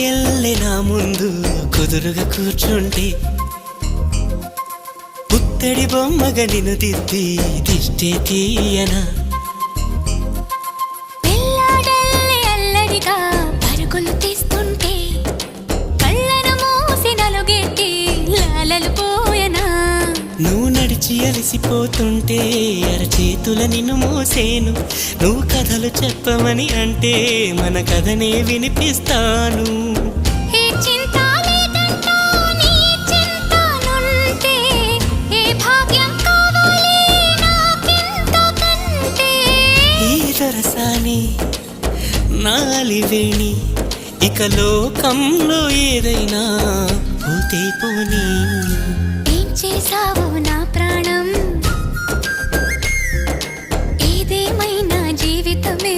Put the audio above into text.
ఎల్లె నా ముందు కుదురుగా కూర్చుంటే పుత్తడి బొమ్మగా నిన్ను దిద్ది దిష్టే తీయనా పిల్లాడల్లే అల్లరిగా పరుగులు తీస్తుంటే కళ్ళను మూసి నలుగెట్టి లాలలు పోయనా నువ్వు నడిచి అలసిపోతుంటే అరచేతుల నిన్ను మోసేను నువ్వు కథలు చెప్పమని అంటే మన కథనే వినిపిస్తాను ఏ చింత లేదంటూ నీ చింతనుంటే ఏ భాగ్యం కావాలి నాకింతకంటే ఈ దొరసాని నాలివేణి ఇక లోకంలో ఏదైనా పోతే పోనీ ఏం చేసావు నా ప్రాణం ఏదేమైనా జీవితమే